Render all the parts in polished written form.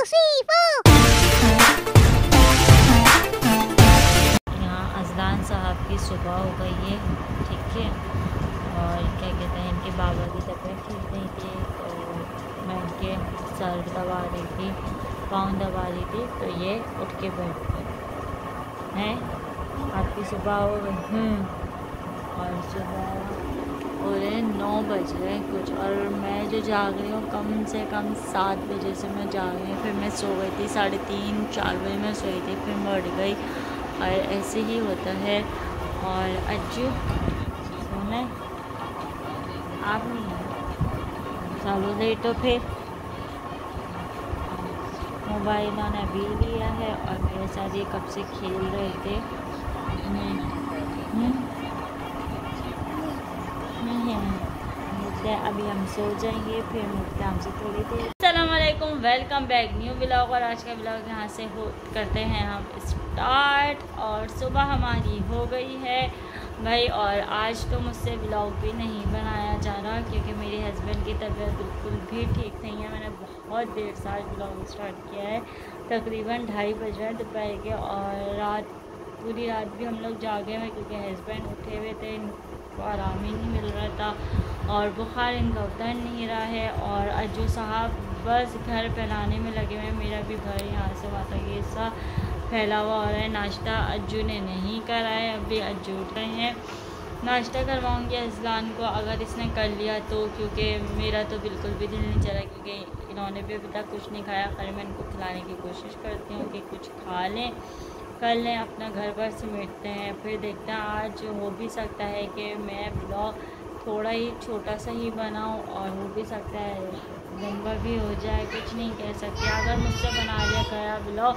यहाँ अजलान साहब की सुबह हो गई है, ठीक है। और क्या कहते हैं, इनके बाबा की तबीयत ठीक नहीं थी, तो मैं इनके सर दबा रही थी, पाँव दबा रही थी, तो ये उठ के बैठ गए हैं। आपकी सुबह हो गई। और सुबह पूरे 9 बज रहे कुछ, और मैं जो जाग रही हूँ कम से कम 7 बजे से मैं जाग रही हूँ। फिर मैं सो गई थी 3:30-4 बजे मैं सोई थी, फिर मैं उठ गई, और ऐसे ही होता है। और अज्जू सोना है, आप नहीं है चालू लेटो। फिर मोबाइल उन्होंने अभी लिया है और मेरे साथ ये कब से खेल रहे थे। मिलते हैं, अभी हम सो जाएंगे, फिर मिलते हैं हमसे थोड़ी देर। अस्सलाम वालेकुम, वेलकम बैक न्यू व्लॉग। और आज का व्लॉग यहाँ से करते हैं हम स्टार्ट। और सुबह हमारी हो गई है भाई, और आज तो मुझसे व्लॉग भी नहीं बनाया जा रहा क्योंकि मेरे हस्बैंड की तबीयत बिल्कुल भी ठीक नहीं है। मैंने बहुत देर से आज व्लॉग स्टार्ट किया है, तकरीबन 2:30 बज रहे हैं दोपहर के। और पूरी रात भी हम लोग जागे हुए क्योंकि हस्बैंड उठे हुए थे, इनको आराम ही नहीं मिल रहा था और बुखार इनका उतर नहीं रहा है। और अज्जू साहब बस घर फैलाने में लगे हुए हैं। मेरा भी घर यहाँ से वहाँ तक ये सा फैला हुआ हो रहा है। नाश्ता अज्जू ने नहीं करा है, अभी अज्जू उठ रहे हैं। नाश्ता करवाऊँगी अजलान को, अगर इसने कर लिया तो, क्योंकि मेरा तो बिल्कुल भी दिल नहीं चला क्योंकि इन्होंने भी अभी तक कुछ नहीं खाया। खैर मैं इनको खिलाने की कोशिश करती हूँ कि कुछ खा लें, कर लें, अपना घर पर समेटते हैं। फिर देखते हैं, आज हो भी सकता है कि मैं ब्लॉग थोड़ा ही छोटा सा ही बनाऊं, और हो भी सकता है लंबा भी हो जाए, कुछ नहीं कह सकती। अगर मुझसे बना लिया गया ब्लॉग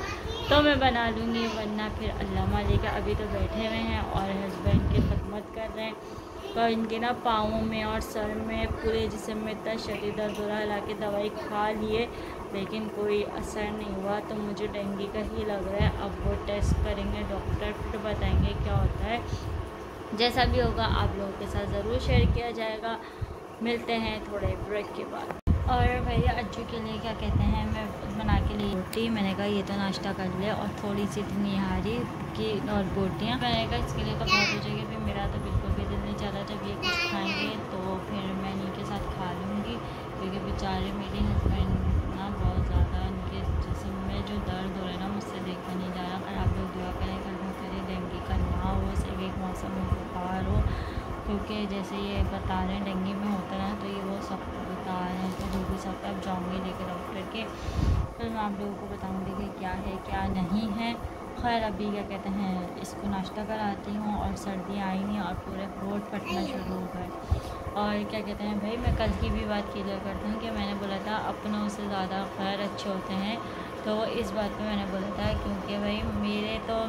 तो मैं बना लूँगी, वरना फिर अल्लाह मालिक। अभी तो बैठे हुए हैं और हस्बैंड की खिदमत कर रहे हैं। तो इनके ना पाँवों में और सर में पूरे जिस्म में इतना शदीद दर्द हो रहा है, हालांकि दवाई खा लिए लेकिन कोई असर नहीं हुआ। तो मुझे डेंगू का ही लग रहा है। अब वो टेस्ट करेंगे डॉक्टर, फिर बताएंगे क्या होता है। जैसा भी होगा आप लोगों के साथ ज़रूर शेयर किया जाएगा। मिलते हैं थोड़े ब्रेक के बाद। और भैया अज्जू के लिए क्या कहते हैं, मैं बना के लिए रोटी, मैंने कहा ये तो नाश्ता कर ले, और थोड़ी सी निहारी की और बोटियाँ, मैंने कहा इसके लिए तो बहुत हो जाएगी। फिर मेरा तो बिल्कुल भी दिल नहीं चला, जब ये कुछ खाएंगे तो फिर मैं इन्हीं के साथ खा लूँगी, क्योंकि बेचारे मेरे हस्बैंड ना बहुत ज़्यादा उनके जिस्म में जो दर्द हो रहा है ना, मुझसे देखा नहीं जा रहा। और आप लोग दुआ करें, करें डेंगू का ना हो, सिर्फ एक मौसम में बुखार हो, क्योंकि जैसे ये बता रहे हैं डेंगू में होता है तो ये वो सब बता रहे हैं। तो जो भी सब अब जाऊँगी लेकर डॉक्टर के, फिर मैं आप लोगों को बताऊँगी कि क्या है क्या नहीं है। खैर अभी क्या कहते हैं, इसको नाश्ता कराती हूँ, और सर्दी आई नहीं और पूरे होठ फटना शुरू हो गए। और क्या कहते हैं भाई, मैं कल की भी बात क्लियर करती हूँ कि मैंने बोला था अपनों से ज़्यादा खैर अच्छे होते हैं, तो इस बात पे मैंने बोला था, क्योंकि भाई मेरे तो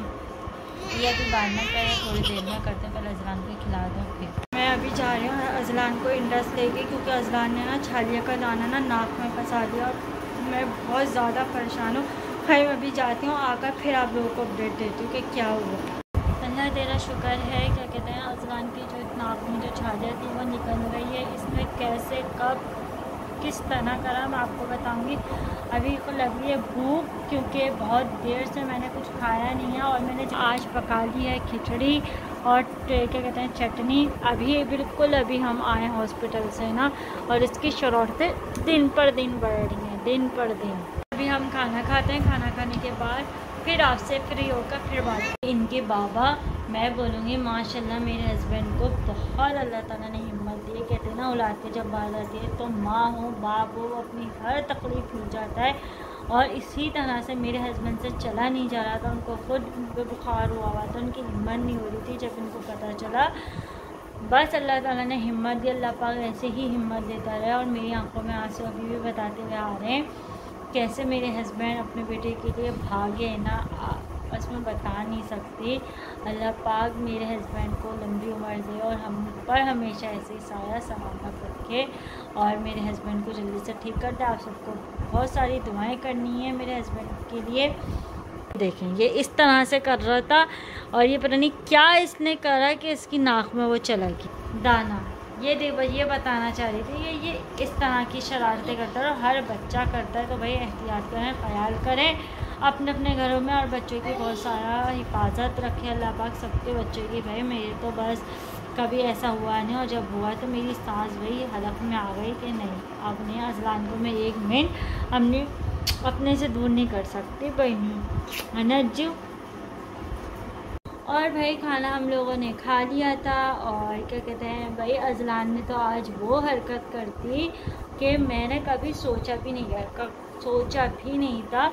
ये अभी बाद में करें, थोड़ी देर में करते हैं, पहले अजलान को खिला दूँ। फिर मैं अभी जा रही हूँ अजलान को इंडस लेके, क्योंकि अजलान ने ना छालिया का दाना ना नाक में फंसा दिया और मैं बहुत ज़्यादा परेशान हूँ। खैर मैं अभी जाती हूँ, आकर फिर आप लोगों को अपडेट देती हूँ कि क्या हुआ। अल्लाह तेरा शुक्र है, क्या कहते हैं, अजलान की जो नाक में जो छालिया थी वो निकल गई है। इसमें कैसे कब किस तरह करा मैं आपको बताऊंगी। अभी को लग रही है भूख, क्योंकि बहुत देर से मैंने कुछ खाया नहीं है, और मैंने आज पका ली है खिचड़ी और क्या कहते हैं चटनी। अभी बिल्कुल अभी हम आए हॉस्पिटल से ना, और इसकी शरारतें दिन पर दिन बढ़ रही हैं, दिन पर दिन। अभी हम खाना खाते हैं, खाना खाने के बाद फिर आपसे फ्री होकर फिर बात। इनके बाबा, मैं बोलूँगी माशाल्लाह मेरे हस्बैंड को बहुत अल्लाह ताला ने हिम्मत दी। कहते हैं ना औलाद के जब बात आती है तो माँ हो बाप हो अपनी हर तकलीफ़ भूल जाता है, और इसी तरह से मेरे हस्बैंड से चला नहीं जा रहा था। उनको खुद बुखार हुआ था, उनकी हिम्मत नहीं हो रही थी। जब इनको पता चला, बस अल्लाह ताला ने हिम्मत दी, अल्लाह पाक ऐसे ही हिम्मत देता रहा। और मेरी आंखों में आंसू अभी भी बताते हुए आ रहे हैं कैसे मेरे हस्बैंड अपने बेटे के लिए भागे ना, बस मैं बता नहीं सकती। अल्लाह पाक मेरे हस्बैंड को लंबी उम्र दे और हम पर हमेशा ऐसे ही साया सलामत रखे, और मेरे हस्बैंड को जल्दी से ठीक कर दे। आप सबको बहुत सारी दुआएं करनी है मेरे हस्बैंड के लिए। देखें ये इस तरह से कर रहा था, और ये पता नहीं क्या इसने करा कि इसकी नाक में वो चला गया दाना। ये बताना चाह रही थी ये इस तरह की शरारतें करता है और हर बच्चा करता है, तो भाई एहतियात करें, ख्याल करें अपने अपने घरों में और बच्चों की बहुत सारा हिफाजत रखे अल्लाह पाक सबके बच्चों की। भाई मेरे तो बस कभी ऐसा हुआ नहीं, और जब हुआ तो मेरी सांस वही हलक में आ गई कि नहीं अपने अजलान को मैं 1 मिनट अपने से दूर नहीं कर सकती बहनी अनज्जू। और भाई खाना हम लोगों ने खा लिया था, और क्या कहते हैं भाई अजलान ने तो आज वो हरकत करती कि मैंने कभी सोचा भी नहीं था।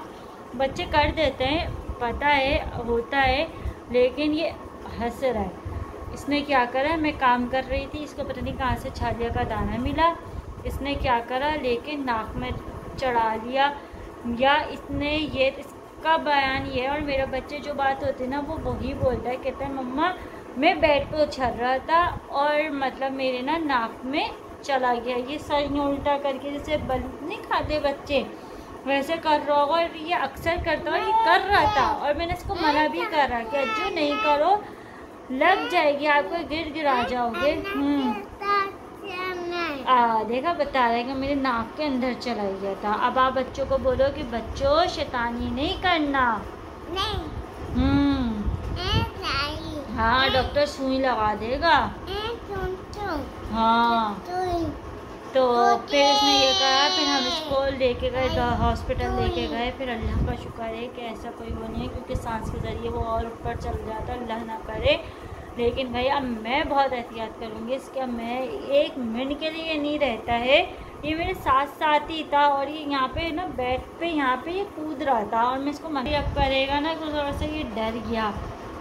बच्चे कर देते हैं, पता है होता है, लेकिन ये हंस रहा है। इसने क्या करा, मैं काम कर रही थी, इसको पता नहीं कहाँ से छालिया का दाना मिला, इसने क्या करा लेकिन नाक में चढ़ा लिया, या इसने ये का बयान ये है। और मेरा बच्चे जो बात होती है ना वो वही बोलता है, कहता है मम्मा मैं बेड पे उछल रहा था और मतलब मेरे ना नाक में चला गया। ये सर में उल्टा करके जैसे बलून नहीं खाते बच्चे वैसे कर रहा होगा, और ये अक्सर करता है, ये कर रहा था। और मैंने इसको मना भी करा कि अज्जू नहीं करो, लग जाएगी आपको, गिरा जाओगे। देखा बता रहा है कि मेरे नाक के अंदर चला गया था। अब आप बच्चों को बोलो कि बच्चों शैतानी नहीं करना। हाँ डॉक्टर सुई लगा देगा। हाँ तो फिर उसने ये कहा, फिर हम इसको लेके गए हॉस्पिटल लेके गए। फिर अल्लाह का शुक्र है कि ऐसा कोई वो नहीं है, क्योंकि सांस के ज़रिए वो और ऊपर चल जाता, अल्लाह ना करे। लेकिन भाई अब मैं बहुत एहतियात करूँगी इसके, अब मैं 1 मिनट के लिए नहीं रहता है, ये मेरे साथ साथ ही था। और ये यहाँ पे ना बेड पे यहाँ पे ये कूद रहा था, और मैं इसको मना अब करेगा ना तो थोड़ा सा ये डर गया,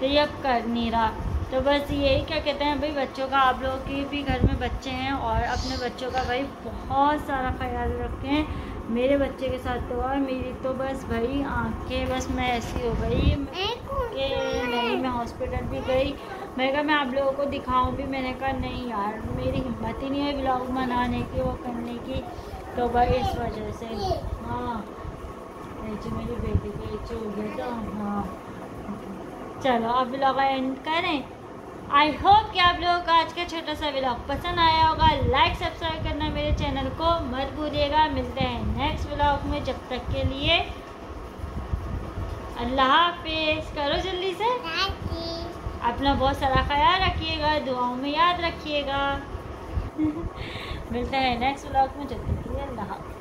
तो ये अब कर नहीं रहा। तो बस यही क्या कहते हैं भाई बच्चों का, आप लोगों के भी घर में बच्चे हैं और अपने बच्चों का भाई बहुत सारा ख्याल रखें। मेरे बच्चे के साथ तो और मेरी तो बस भाई आंखें बस मैं ऐसी हो गई कि नहीं, मैं हॉस्पिटल भी गई, मैं कहा मैं आप लोगों को दिखाऊं भी, मैंने कहा नहीं यार मेरी हिम्मत ही नहीं है व्लॉग बनाने की, वो करने की, तो भाई इस वजह से। हाँ मेरी बेटी के हो गया तो हाँ चलो अब व्लॉग एंड करें। आई होप कि आप लोगों को आज का छोटा सा व्लॉग पसंद आया होगा। लाइक सब्सक्राइब करना मेरे चैनल को मत भूलिएगा। मिलते हैं नेक्स्ट व्लॉग में, जब तक के लिए अल्लाह हाफिज़। करो जल्दी से, अपना बहुत सारा ख्याल रखिएगा, दुआओं में याद रखिएगा। मिलते हैं नेक्स्ट व्लॉग में, जब तक के लिए अल्लाह हाफिज़।